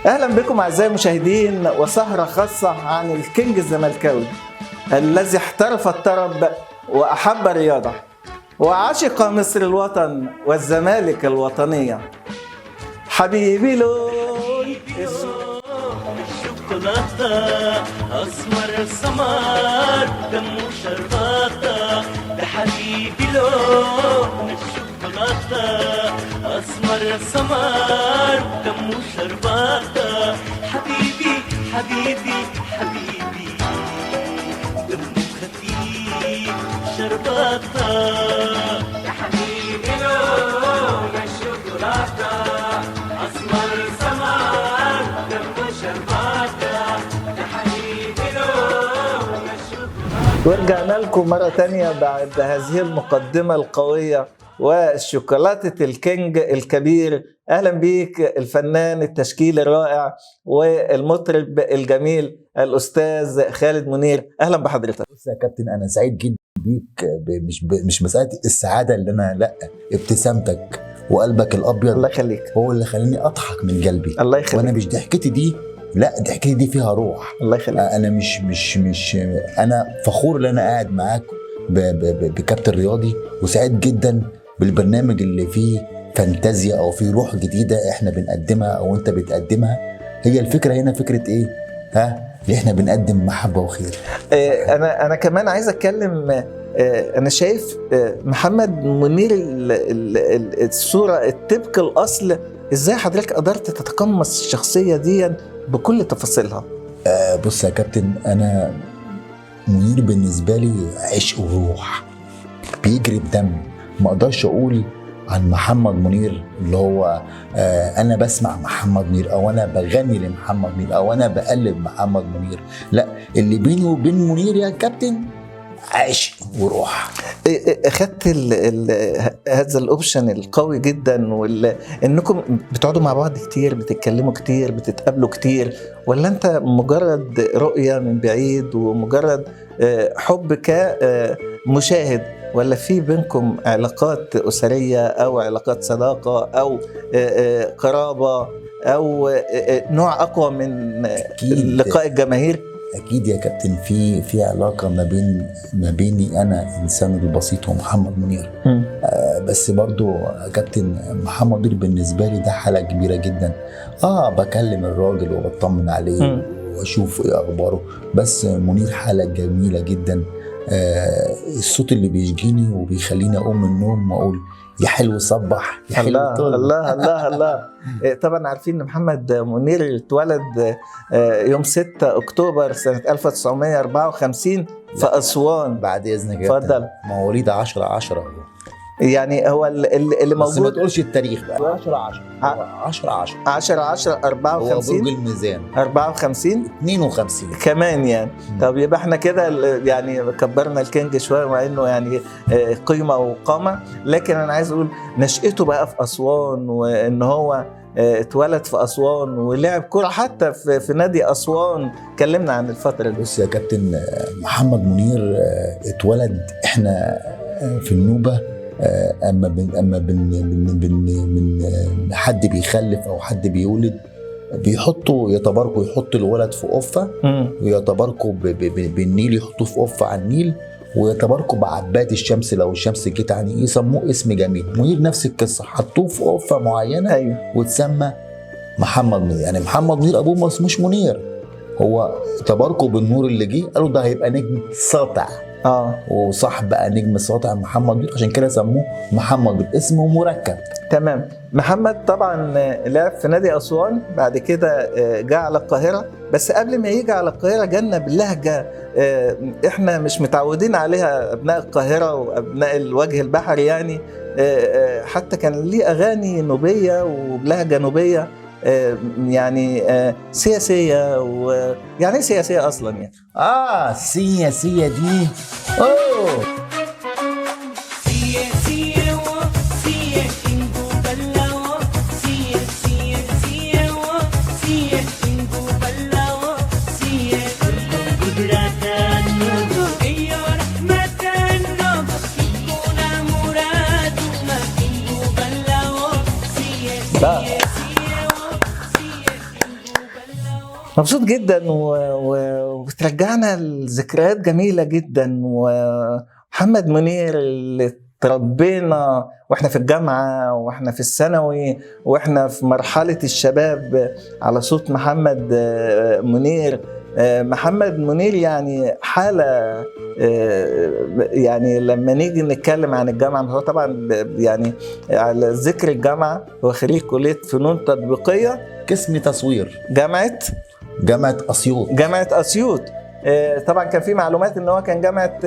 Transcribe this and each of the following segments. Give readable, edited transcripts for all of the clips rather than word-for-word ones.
أهلا بكم أعزائي المشاهدين وسهرة خاصة عن الكينج الزملكاوي الذي احترف الطرب وأحب الرياضة وعشق مصر الوطن والزمالك الوطنية. حبيبي لون الشوكولاتة أسمر السمر دمه شرباتة، ده حبيبي لون الشوكولاتة أسمر السمر دمه شرباتة، حبيبي حبيبي حبيبي دمه خفيف شرباتة، ده حبيبي لون الشوكولاتة أسمر السمر دمه شرباتة، ده حبيبي لون الشوكولاتة. ورجعنا لكم مرة تانية بعد هذه المقدمة القوية والشوكولاتة الكينج الكبير. أهلا بيك الفنان التشكيل الرائع والمطرب الجميل الأستاذ خالد منير، أهلا بحضرتك. بص يا كابتن، أنا سعيد جدا بيك، مش مسألة السعادة اللي أنا، لا، ابتسامتك وقلبك الأبيض الله يخليك، هو اللي خلاني أضحك من قلبي. الله يخليك. وأنا مش ضحكتي دي، لا، ضحكتي دي فيها روح. الله يخليك. أنا مش أنا فخور إن أنا قاعد معاك بكابتن رياضي، وسعيد جدا بالبرنامج اللي فيه فانتازيا او فيه روح جديده احنا بنقدمها او انت بتقدمها. هي الفكره هنا فكره ايه؟ اللي احنا بنقدم محبه وخير. انا كمان عايز اتكلم. انا شايف محمد منير الصوره الطبق الاصل. ازاي حضرتك قدرت تتقمص الشخصيه دي بكل تفاصيلها؟ بص يا كابتن، انا منير بالنسبه لي عشق وروح بيجري بدم. ما اقدرش اقول عن محمد منير اللي هو انا بسمع محمد منير او انا بغني لمحمد منير او انا بقلد محمد منير، لا، اللي بيني وبين منير يا كابتن عشق وروح. اخدت هذا الاوبشن القوي جدا، انكم بتقعدوا مع بعض كتير، بتتكلموا كتير، بتتقابلوا كتير، ولا انت مجرد رؤية من بعيد ومجرد حب كمشاهد، ولا في بينكم علاقات أسرية أو علاقات صداقة أو قرابة أو نوع أقوى من لقاء الجماهير؟ أكيد يا كابتن، في علاقة ما بيني أنا إنسان البسيط ومحمد منير. بس برضو يا كابتن، محمد منير بالنسبة لي ده حالة كبيرة جدا. بكلم الراجل وبطمن عليه وأشوف إيه أخباره، بس منير حالة جميلة جدا. الصوت اللي بيشجيني وبيخليني اقوم من النوم واقول يا حلو صبح يا حلو الله طول. الله الله الله. طبعا عارفين ان محمد منير اتولد يوم 6 اكتوبر سنة 1954 في أسوان. بعد اذنك يا اتفضل. مواليد 10/10 يعني هو اللي بس ما موجود تقولش التاريخ بقى. 10/10 10/10 هو برج 54 الميزان 54 52 كمان يعني. طب يبقى احنا كده يعني كبرنا الكينج شويه، مع انه يعني قيمه وقامه، لكن انا عايز اقول نشأته بقى في اسوان، وان هو اتولد في اسوان ولعب كوره حتى في نادي اسوان. كلمنا عن الفتره دي. بص يا كابتن، محمد منير اتولد احنا في النوبه. اما من حد بيخلف او حد بيولد بيحطوا يحطوا الولد في قفه، ويتباركوا بالنيل، يحطوه في قفه على النيل، ويتباركوا بعباد الشمس لو الشمس جت عليه، يسموه اسم جميل. منير نفس القصه، حطوه في قفه معينه. أيوه. وتسمى محمد منير. يعني محمد منير ابوه ما اسموش منير، هو تباركوا بالنور اللي جه، قالوا ده هيبقى نجم ساطع. وصح بقى نجم ساطع محمد منير، عشان كده سموه محمد منير، اسمه مركب. تمام. محمد طبعا لعب في نادي أسوان، بعد كده جاء على القاهرة، بس قبل ما يجي على القاهرة جانا باللهجة احنا مش متعودين عليها أبناء القاهرة وأبناء الوجه البحري يعني. حتى كان ليه أغاني نوبية وبلهجة نوبية، يعني سياسية. ويعني ايه سياسية أصلا يعني؟ سياسية دي مبسوط جدا وبترجعنا لذكريات جميلة جدا. ومحمد منير اللي تربينا واحنا في الجامعة واحنا في الثانوي واحنا في مرحلة الشباب على صوت محمد منير. محمد منير يعني حالة، يعني لما نيجي نتكلم عن الجامعة، هو طبعا يعني على ذكر الجامعة هو خريج كلية فنون تطبيقية قسم تصوير جامعة أسيوط. جامعة أسيوط. طبعا كان في معلومات ان هو كان جامعة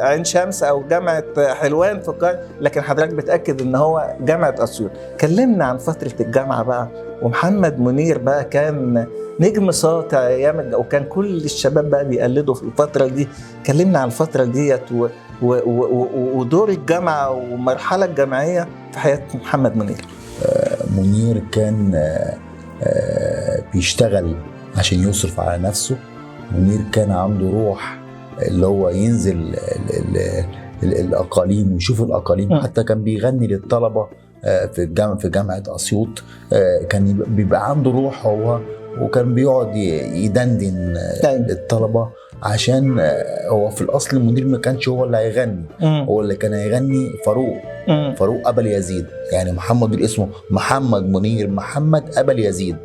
عين شمس او جامعة حلوان في القاهرة، لكن حضرتك بتأكد ان هو جامعة أسيوط. كلمنا عن فترة الجامعة بقى، ومحمد منير بقى كان نجم ساطع ايام وكان كل الشباب بقى بيقلدوا في الفترة دي. كلمنا عن الفترة ديت ودور الجامعة والمرحلة الجامعية في حياة محمد منير. منير كان بيشتغل عشان يصرف على نفسه. منير كان عنده روح اللي هو ينزل الأقاليم ويشوف الأقاليم. حتى كان بيغني للطلبة في جامعة أسيوط. كان بيبقى عنده روح هو، وكان بيقعد يدندن للطلبة، عشان هو في الأصل منير ما كانش هو اللي هيغني، هو اللي كان هيغني فاروق أبا اليزيد. يعني محمد اسمه محمد منير محمد أبا اليزيد.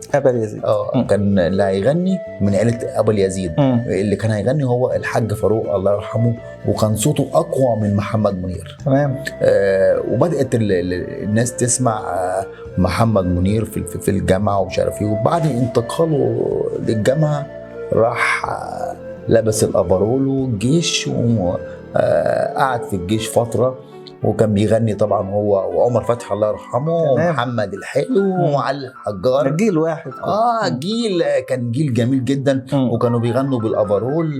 كان اللي هيغني من عيلة أبا اليزيد. اللي كان هيغني هو الحاج فاروق الله يرحمه، وكان صوته أقوى من محمد منير. تمام. وبدأت الناس تسمع محمد منير في الجامعة ومش عارف ايه. وبعد انتقاله للجامعة راح لبس الأفرول والجيش، وقعد في الجيش فترة، وكان بيغني طبعا هو وعمر فتحي الله يرحمه ومحمد الحلو وعلي الحجار. جيل واحد. كان جيل جميل جدا. وكانوا بيغنوا بالأفرول.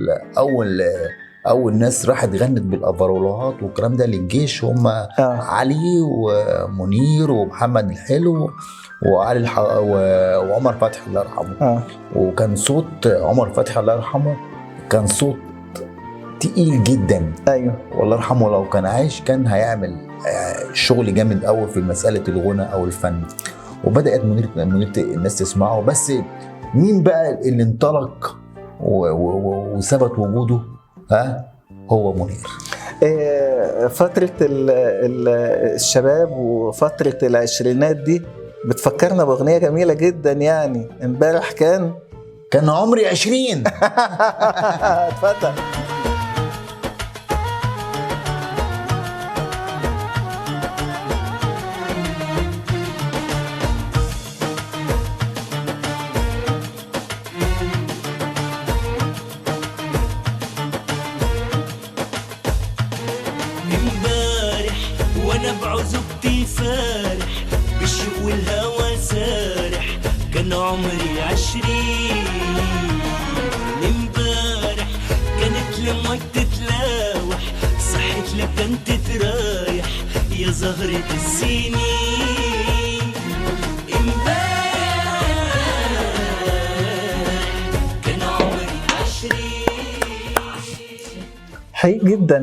أول ناس راحت غنت بالأفرولات والكلام ده للجيش هم علي ومنير ومحمد الحلو وعلي وعمر فتحي الله يرحمه. وكان صوت عمر فتحي الله يرحمه كان صوت تقيل جدا. ايوه والله يرحمه، لو كان عايش كان هيعمل شغل جامد قوي في مسألة الغنى أو الفن. وبدأت منير الناس تسمعه. بس مين بقى اللي انطلق وثبت وجوده؟ هو منير. فترة الشباب وفترة العشرينات دي بتفكرنا بأغنية جميلة جدا. يعني امبارح كان عمري 20. اتفضل. بعزوبتي فارح بالشوق والهوى سارح، كان عمري 20. امبارح كانت لمك تتلاوح، صحت لك كنت ترايح يا زهرة السنين. امبارح كان عمري 20. حقيقي جدا.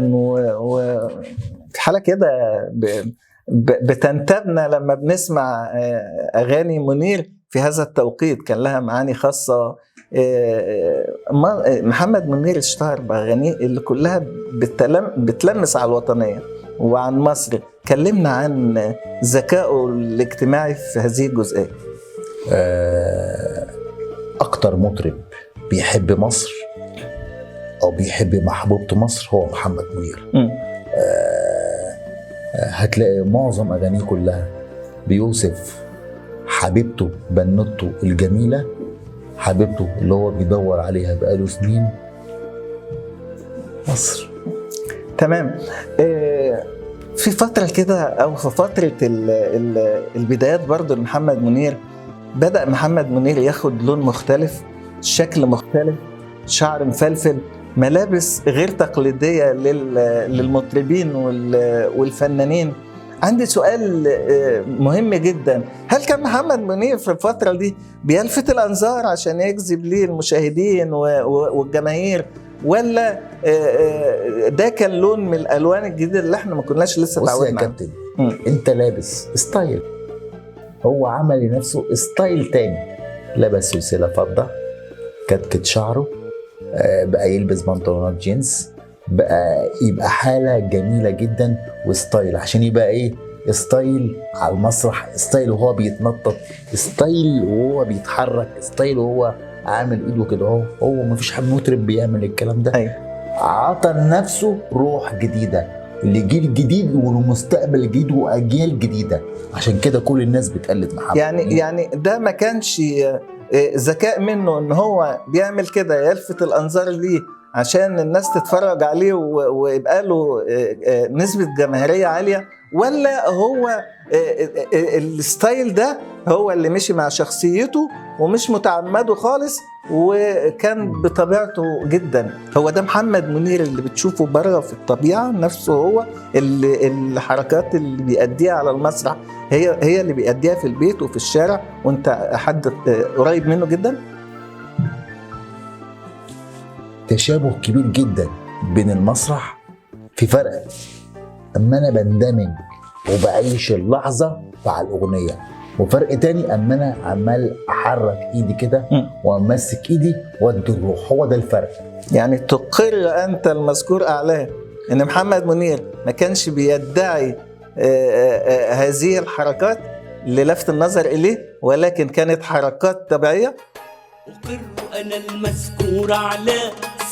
حالة كده بتنتابنا لما بنسمع أغاني منير في هذا التوقيت، كان لها معاني خاصة. محمد منير اشتهر بأغانيه اللي كلها بتلمس على الوطنية وعن مصر. كلمنا عن ذكائه الاجتماعي في هذه الجزئية. أكتر مطرب بيحب مصر أو بيحب محبوبة مصر هو محمد منير. هتلاقي معظم أغانيه كلها بيوصف حبيبته بنوته الجميلة، حبيبته اللي هو بيدور عليها بقاله سنين، مصر. تمام. في فترة كده أو في فترة البدايات برضو لمحمد منير، بدأ محمد منير ياخد لون مختلف، شكل مختلف، شعر مفلفل، ملابس غير تقليدية للمطربين والفنانين. عندي سؤال مهم جدا، هل كان محمد منير في الفترة دي بيلفت الأنظار عشان يجذب ليه المشاهدين والجماهير، ولا ده كان لون من الألوان الجديدة اللي احنا ما كناش لسه تعودنا عليه؟ بص يا كابتن، انت لابس ستايل، هو عمل لنفسه ستايل تاني. لبس سلسله فضه، كتكت شعره، بقى يلبس بنطلونات جينز، بقى يبقى حاله جميله جدا وستايل، عشان يبقى ايه؟ ستايل على المسرح، ستايل وهو بيتنطط، ستايل وهو بيتحرك، ستايل وهو عامل ايده كده اهو. هو مفيش حد مطرب بيعمل الكلام ده. ايوه. عطى لنفسه روح جديده لجيل جديد ولمستقبل جديد واجيال جديده، عشان كده كل الناس بتقلد محمد. يعني ده ما كانش ذكاء منه ان هو بيعمل كده يلفت الانظار ليه عشان الناس تتفرج عليه ويبقى له نسبة جماهيرية عالية، ولا هو الستايل ده هو اللي مشي مع شخصيته ومش متعمده خالص وكان بطبيعته جدا؟ هو ده محمد منير اللي بتشوفه بره في الطبيعة نفسه، هو اللي الحركات اللي بيأديها على المسرح هي اللي بيأديها في البيت وفي الشارع وانت حد قريب منه جدا؟ تشابه كبير جدا بين المسرح، في فرق اما انا بندمج وبعيش اللحظه مع الاغنيه، وفرق تاني اما انا عمال احرك ايدي كده وامسك ايدي وادي الروح. هو ده الفرق. يعني تقر انت المذكور اعلاه ان محمد منير ما كانش بيدعي هذه الحركات للفت النظر اليه، ولكن كانت حركات طبيعيه. أقر أنا المذكور على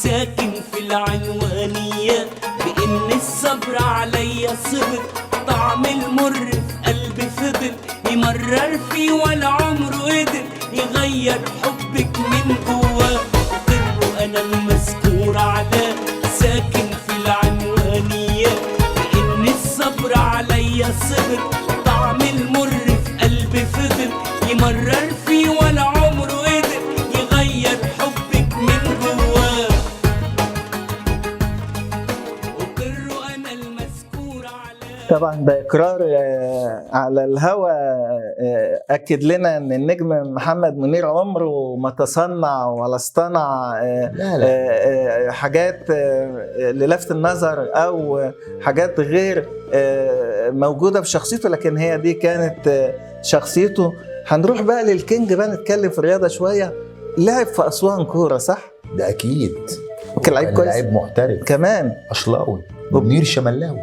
ساكن في العنوانية بإن الصبر عليا صبر، طعم المر في قلبي فضل يمرر فيه ولا عمره قدر يغير حبك من جواه. أقر أنا المذكور على ساكن في العنوانية بإن الصبر عليا صبر، طعم المر في قلبي فضل يمرر فيه ولا عمره قدر يغير حبك من جواه. أقر أنا المذكور على. طبعا ده اقرار على الهوى اكد لنا ان النجم محمد منير عمره ما تصنع ولا اصطنع حاجات للفت النظر او حاجات غير موجوده في شخصيته، لكن هي دي كانت شخصيته. هنروح بقى للكينج بقى، نتكلم في الرياضه شويه. لعب في اسوان كوره صح؟ ده اكيد. وكان لعيب كويس، لعيب محترف كمان اشلاوي، منير شملاوي.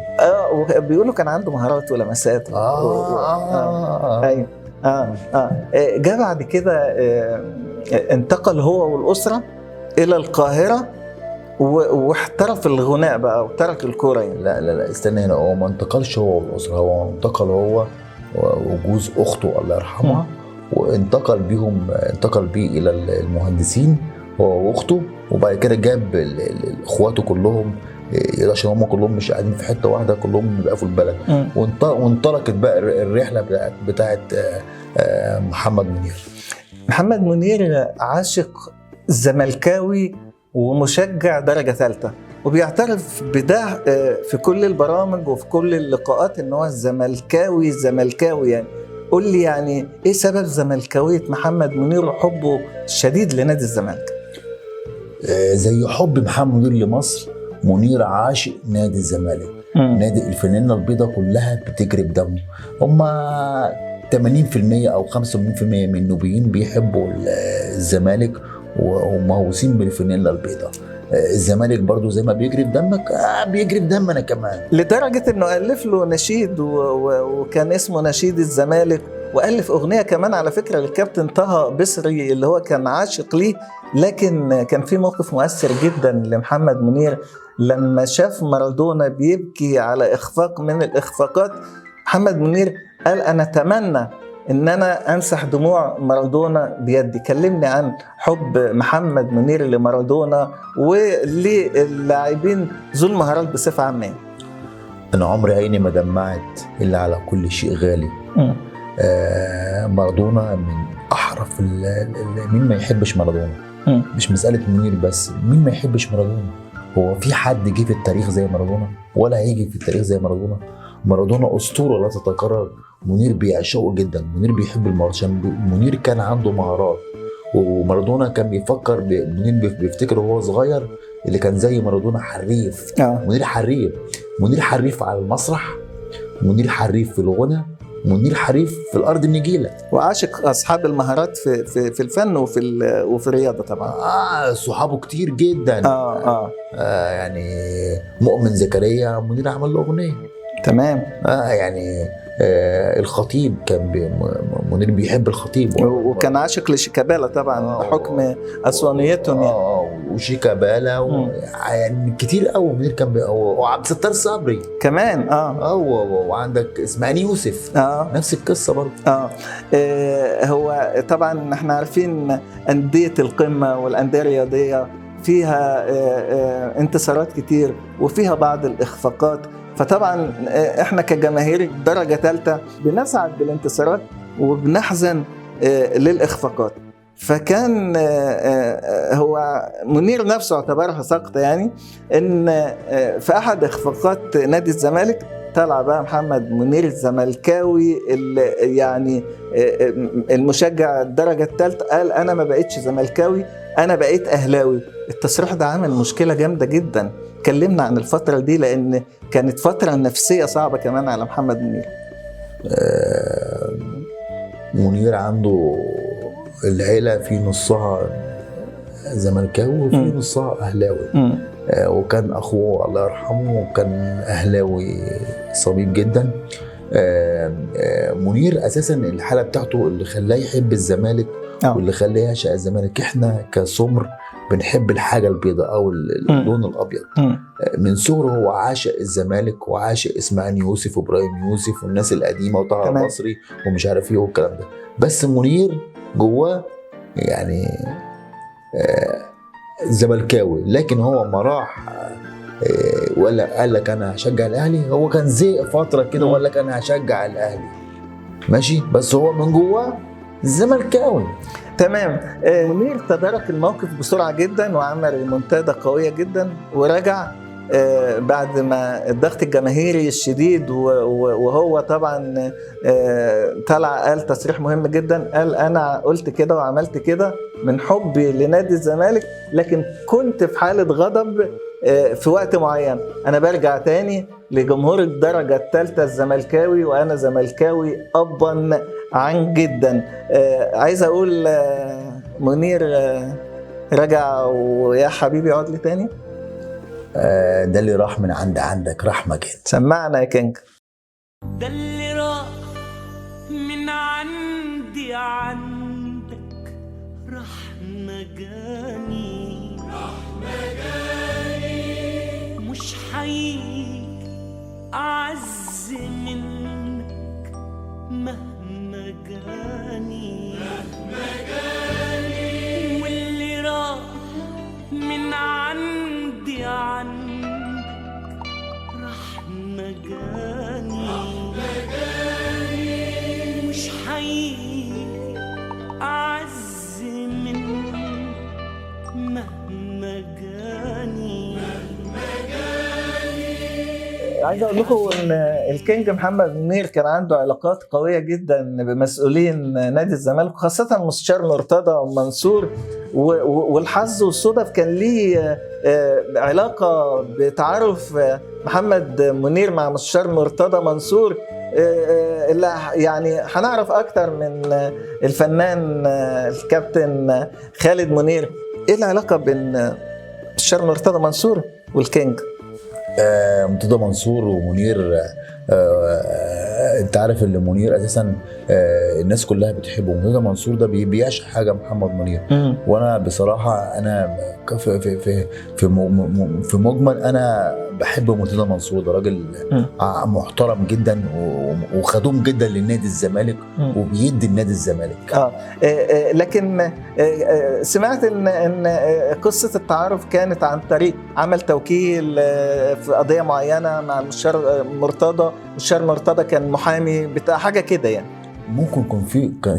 وبيقولوا كان عنده مهارات ولمسات. ايوه. جاء بعد كده انتقل هو والاسره الى القاهره واحترف الغناء بقى وترك الكوره يعني. لا استنى هنا، هو ما انتقلش هو والاسره، هو انتقل هو وجوز اخته الله يرحمها، وانتقل بيه الى المهندسين هو واخته، وبعد كده جاب اخواته كلهم عشان هم كلهم مش قاعدين في حته واحده، كلهم بقى في البلد. وانطلقت بقى الرحله بتاعت محمد منير. محمد منير عاشق زملكاوي ومشجع درجه ثالثه، وبيعترف بده في كل البرامج وفي كل اللقاءات ان هو زملكاوي يعني. قول لي يعني ايه سبب زملكاويه محمد منير وحبه الشديد لنادي الزمالك؟ زي حب محمد منير لمصر، منير عاشق نادي الزمالك. نادي الفنانة البيضاء كلها بتجري بدمه. هما 80% او 85% من النوبيين بيحبوا الزمالك ومهووسين بالفنانة البيضاء. الزمالك برضو زي ما بيجري بدمك بيجري بدمنا كمان، لدرجة انه ألف له نشيد وكان اسمه نشيد الزمالك، وألف أغنية كمان على فكرة للكابتن طه بصري اللي هو كان عاشق ليه. لكن كان في موقف مؤثر جدا لمحمد منير لما شاف مارادونا بيبكي على إخفاق من الإخفاقات. محمد منير قال أنا أتمنى ان انا امسح دموع مارادونا بيدي. كلمني عن حب محمد منير لمارادونا وللاعبين ذو المهارات بصفه عامه. انا عمري عيني ما دمعت الا على كل شيء غالي. مارادونا من احرف مين ما يحبش مارادونا؟ مش مساله منير بس، مين ما يحبش مارادونا؟ هو في حد جه في التاريخ زي مارادونا ولا هيجي في التاريخ زي مارادونا؟ مارادونا اسطوره لا تتكرر. منير بيعشقه جدا، منير بيحب المهارات عشان منير كان عنده مهارات، ومارادونا كان بيفكر منير بيفتكر وهو صغير اللي كان زي مارادونا حريف. منير حريف على المسرح، منير حريف في الغنى، منير حريف في الارض النجيله. وعاشق اصحاب المهارات في الفن وفي الرياضه طبعا. صحابه كتير جدا. يعني مؤمن زكريا منير عمل له اغنيه. تمام. يعني الخطيب كان منير بيحب الخطيب وكان عاشق لشيكابالا طبعا بحكم اسوانيتهم يعني. وشيكابالا يعني كتير قوي منير كان وعبد الستار صبري كمان. وعندك اسماعيل يوسف نفس القصه برضه. هو طبعا احنا عارفين انديه القمه والانديه الرياضيه فيها انتصارات كتير وفيها بعض الاخفاقات، فطبعا احنا كجماهير درجة ثالثة بنسعد بالانتصارات وبنحزن للإخفاقات. فكان هو منير نفسه اعتبرها سقطة، يعني ان في احد اخفاقات نادي الزمالك طلع بقى محمد منير الزملكاوي يعني المشجع الدرجة الثالثة قال انا ما بقيتش زملكاوي، انا بقيت اهلاوي. التصريح ده عمل مشكلة جامدة جدا. اتكلمنا عن الفترة دي لأن كانت فترة نفسية صعبة كمان على محمد منير. منير عنده العيلة في نصها زملكاوي وفي نصها أهلاوي. وكان أخوه الله يرحمه كان أهلاوي صميم جدا. منير أساسا الحالة بتاعته اللي خلاه يحب الزمالك واللي خلاه يعشق الزمالك. احنا كسمر بنحب الحاجة البيضاء أو اللون الأبيض. من صغره هو عاشق الزمالك وعاشق إسماعيل يوسف وإبراهيم يوسف والناس القديمة وطه المصري ومش عارف إيه والكلام ده. بس منير جواه يعني زملكاوي، لكن هو ما راح ولا قال لك أنا هشجع الأهلي. هو كان زهق فترة كده وقال لك أنا هشجع الأهلي ماشي، بس هو من جواه زملكاوي. تمام. منير تدارك الموقف بسرعة جدا وعمل ريمونتادا قوية جدا ورجع بعد ما الضغط الجماهيري الشديد، وهو طبعا طلع قال تصريح مهم جدا، قال أنا قلت كده وعملت كده من حبي لنادي الزمالك، لكن كنت في حالة غضب في وقت معين. أنا برجع تاني لجمهور الدرجة الثالثة الزملكاوي وأنا زملكاوي أبا عن جدا. عايز أقول منير رجع ويا حبيبي يقعد لي تاني. ده اللي راح من عندك رحمة كده. سمعنا يا كينج. ده اللي راح من عندي عندك رحمة جاني مش حقيقي أعز منك مهما جاني واللي راح من عندي عنك رحمة جاني مش حقيقي أعز منك مهما جاني. عايز اقول لكم ان الكينج محمد منير كان عنده علاقات قويه جدا بمسؤولين نادي الزمالك، خاصه مستشار مرتضى منصور، والحظ والصدف كان ليه علاقه بتعارف محمد منير مع مستشار مرتضى منصور. اللي يعني هنعرف اكتر من الفنان الكابتن خالد منير ايه العلاقه بين مستشار مرتضى منصور والكينج. مرتضى منصور ومنير انت عارف ان منير اساسا الناس كلها بتحبه. مرتضى منصور ده بيعشق حاجه محمد منير. وانا بصراحه انا في مجمل انا بحب مرتضى منصور. ده راجل محترم جدا وخدوم جدا للنادي الزمالك وبيدي النادي الزمالك. لكن سمعت ان قصه التعارف كانت عن طريق عمل توكيل في قضيه معينه مع المستشار مرتضى. المستشار مرتضى كان محامي بتاع حاجه كده يعني. ممكن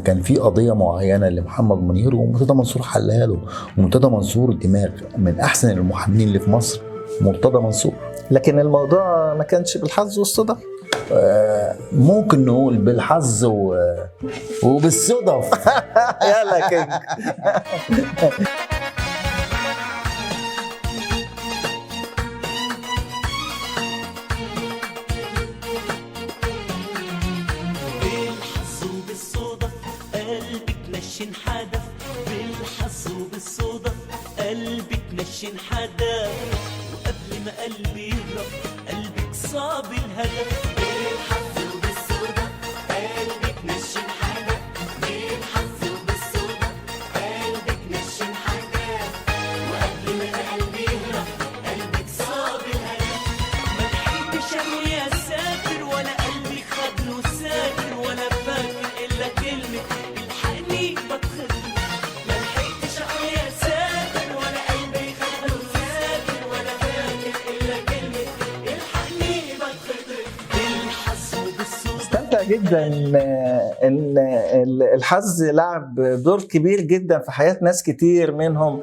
كان في قضيه معينه لمحمد منير ومرتضى منصور حلها له. ومرتضى منصور دماغ من احسن المحامين اللي في مصر مرتضى منصور. لكن الموضوع ما كانش بالحظ والصدف. ممكن نقول بالحظ وبالصدف. يلا كينج. تنشن حدف بالحظ وبالصدف، قلبي تنشن حدف، وقبل ما قلبي يهرب قلبك صاب الهدف. بالحظ وبالصدف قلبي تنشن حدف، بالحظ وبالصدف قلبي تنشن حدف، وقبل ما قلبي يهرب قلبك صاب الهدف. ما لحقتش أنوي يا ساتر، ولا قلبي خد له ساتر، ولا فاكر إلا كلمة الحقني بتخدم. ما لحقتش أنوي يا ساتر، ولا قلبي خد له ساتر، ولا فاكر إلا كلمة الحقني بتخدم. بالحظ وبالصدف. استمتع جدا ان الحظ لعب دور كبير جدا في حياة ناس كتير، منهم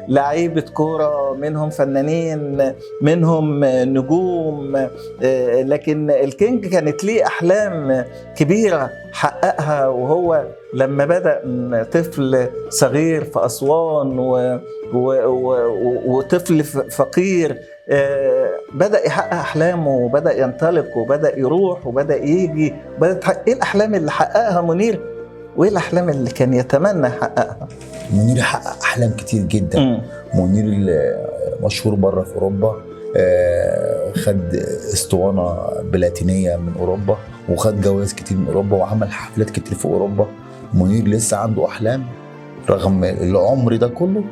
لعيبة كورة، منهم فنانين، منهم نجوم، لكن الكينج كانت ليه أحلام كبيرة حققها وهو لما بدأ طفل صغير في أسوان وطفل فقير، بدأ يحقق أحلامه وبدأ ينطلق وبدأ يروح وبدأ يجي. إيه الأحلام اللي حققها منير وإيه الأحلام اللي كان يتمنى يحققها؟ منير حقق أحلام كتير جدا. منير مشهور بره في أوروبا، خد اسطوانة بلاتينية من أوروبا، وخد جوائز كتير من أوروبا، وعمل حفلات كتير في أوروبا. منير لسه عنده أحلام رغم العمر ده كله.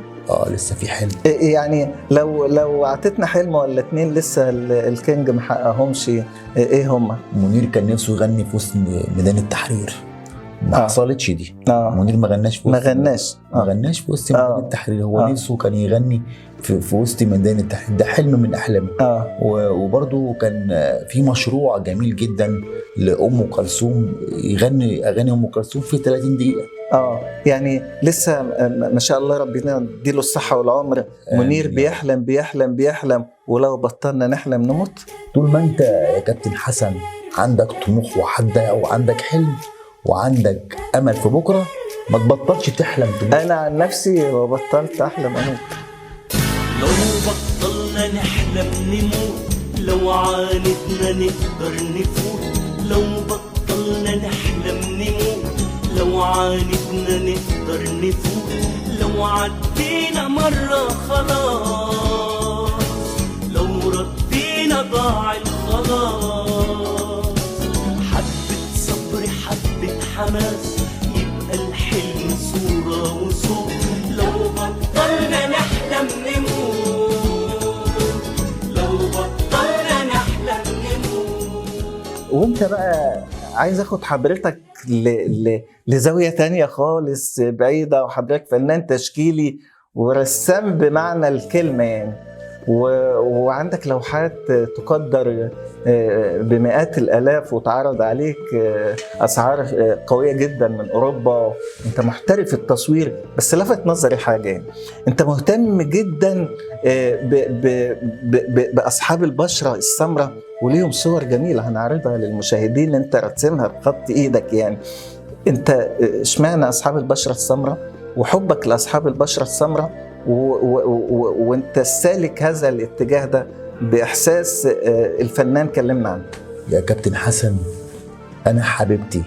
لسه في حلم. يعني لو عطتنا حلم ولا اتنين لسه الكينج ما حققهمش، ايه هما؟ منير كان نفسه يغني في وسط ميدان التحرير، ما حصلتش دي. منير ما غناش في وسط ما غناش في وسط ميدان التحرير. هو نفسه كان يغني في وسط ميدان التحرير، ده حلم من احلامي. وبرده كان في مشروع جميل جدا لأم كلثوم، يغني اغاني ام كلثوم في 30 دقيقة. يعني لسه ما شاء الله ربنا يديله الصحة والعمر. منير بيحلم بيحلم بيحلم، ولو بطلنا نحلم نموت. طول ما انت يا كابتن حسن عندك طموح وعندك حلم وعندك امل في بكره، ما تبطلش تحلم تموت. انا عن نفسي بطلت احلم اموت. لو بطلنا نحلم نموت، لو عاندنا نقدر نفوت. لو بطلنا نحلم نموت، لو عاندنا نقدر نفوت. لو عدينا مرة خلاص، لو ردينا ضاع الخلاص. حبة صبر حبة حماس، يبقى الحلم صورة وصوت. لو بطلنا نحلم نموت، لو بطلنا نحلم نموت. وانت بقى عايز اخد حضرتك لزاوية تانية خالص بعيدة، وحضرتك فنان تشكيلي ورسام بمعنى الكلمة يعني، وعندك لوحات تقدر بمئات الآلاف وتعرض عليك أسعار قوية جدا من أوروبا. أنت محترف التصوير، بس لفت نظري حاجة يعني. أنت مهتم جدا بأصحاب البشرة السمراء، وليهم صور جميلة هنعرضها للمشاهدين أنت رسمها بخط إيدك يعني. أنت اشمعنى أصحاب البشرة السمراء وحبك لأصحاب البشرة السمراء، وانت سالك هذا الاتجاه ده بإحساس الفنان كلمنا عنه؟ يا كابتن حسن، أنا حبيبتي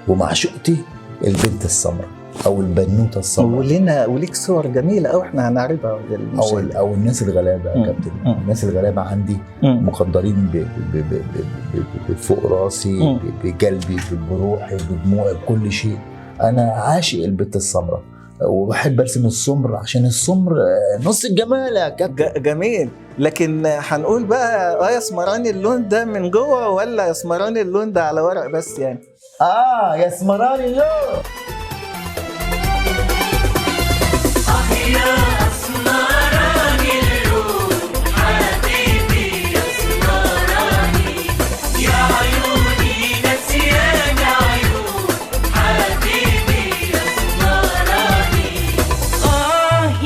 ومعشوقتي البنت السمراء أو البنوتة السمراء، وليك صور جميلة أو احنا هنعرضها للمشاهدين. أو الناس الغلابة يا كابتن. الناس الغلابة عندي مقدرين بفوق راسي، بقلبي، بروحي، بدموعي، بكل شيء. أنا عاشق البنت السمراء، وبحب ارسم السمر عشان السمر نص الجمال يا كابتن. جميل. لكن هنقول بقى يا اسمراني اللون ده من جوه، ولا يا اسمراني اللون ده على ورق بس يعني؟ يا اسمراني اللون. يا اسمراني اللون حبيبي، يا اسمراني يا عيوني نسيان عيون حبيبي، يا اسمراني.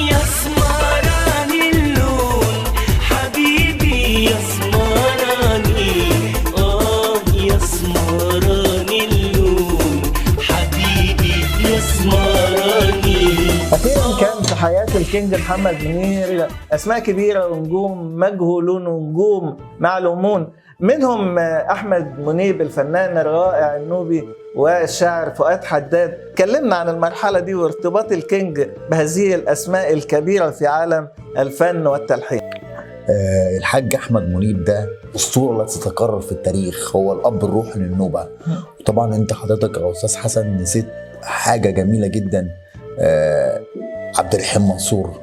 يا اسمراني اللون حبيبي، يا اسمراني. يا اسمراني اللون حبيبي، يا اسمراني. أخيرا كان في حياة الكينج محمد منير أسماء كبيرة ونجوم مجهولون ونجوم معلومون، منهم أحمد منيب الفنان الرائع النوبي، والشاعر فؤاد حداد. كلمنا عن المرحلة دي وارتباط الكينج بهذه الأسماء الكبيرة في عالم الفن والتلحين. الحاج أحمد منيب ده أسطورة لا تتكرر في التاريخ، هو الأب الروحي للنوبة. طبعا أنت حضرتك يا أستاذ حسن نسيت حاجة جميلة جدا، عبد الرحيم منصور،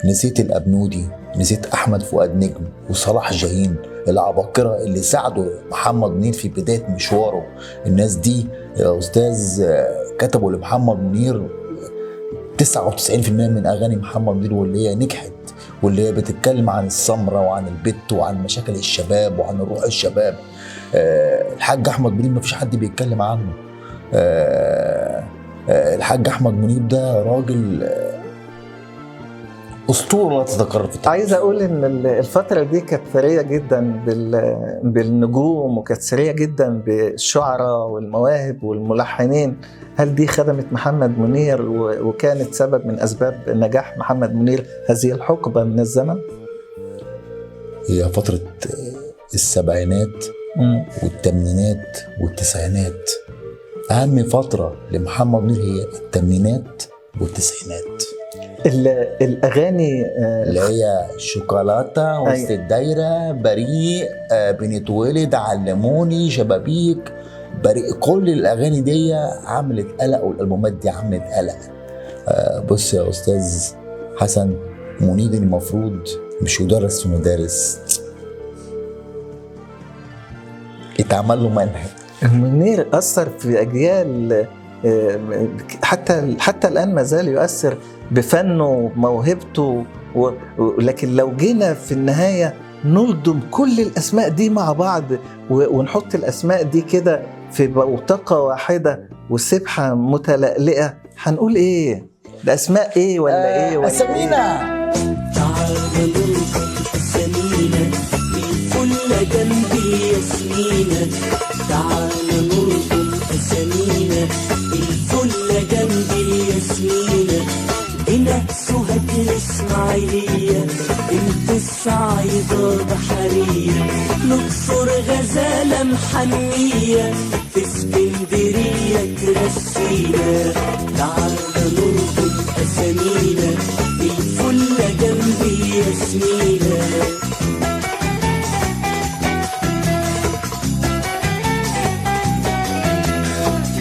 نسيت الأبنودي، نسيت أحمد فؤاد نجم وصلاح جاهين، العباقرة اللي ساعدوا محمد منير في بداية مشواره. الناس دي يا أستاذ كتبوا لمحمد منير 99% من أغاني محمد منير، واللي هي نجحت، واللي هي بتتكلم عن السمرة وعن البت وعن مشاكل الشباب وعن روح الشباب. الحاج أحمد منير مفيش حد بيتكلم عنه. الحاج أحمد منير ده راجل أسطورة لا تتكرر في التاريخ. عايز أقول إن الفترة دي كانت ثرية جدا بالنجوم، وكانت ثرية جدا بالشعراء والمواهب والملحنين. هل دي خدمت محمد منير وكانت سبب من أسباب نجاح محمد منير هذه الحقبة من الزمن؟ هي فترة السبعينات والثمانينات والتسعينات. أهم فترة لمحمد منير هي الثمانينات والتسعينات. الأغاني اللي هي شوكولاتة وسط الدايرة، بريء، بنتولد، علموني، شبابيك، بريء، كل الأغاني دي عملت قلق، والألبومات دي عملت قلق. بص يا أستاذ حسن، منير المفروض مش يدرس في مدارس، اتعمل له منهج. منير أثر في أجيال، حتى الآن ما زال يؤثر بفنه وموهبته، لكن لو جينا في النهاية نلضم كل الأسماء دي مع بعض ونحط الأسماء دي كده في بوتقة واحدة وسبحة متلألئة، هنقول إيه؟ ده أسماء إيه ولا إيه ولا أسامينا؟ تعال نلقى أسامينا من كل جنبي ياسمينة، تعال نلقى أسامينا من كل جنبي ياسمينة، هنا سوهاج الإسماعيلية، بنت الصعيدة بحرية، الأقصر غزالة محنية، في اسكندرية ترسينا، تعال نرقد أسامينا الفل جنبي ياسمينة.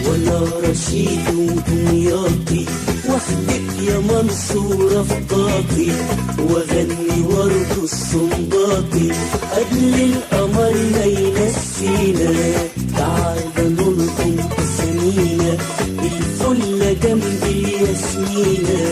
ولا رشيد ودمياطي، وحدك يا منصورة فضاطي، واغني ورد الصنباطي قبل القمر ما ينسينا، تعال نلقم أسامينا الفل جنبي ياسمينة.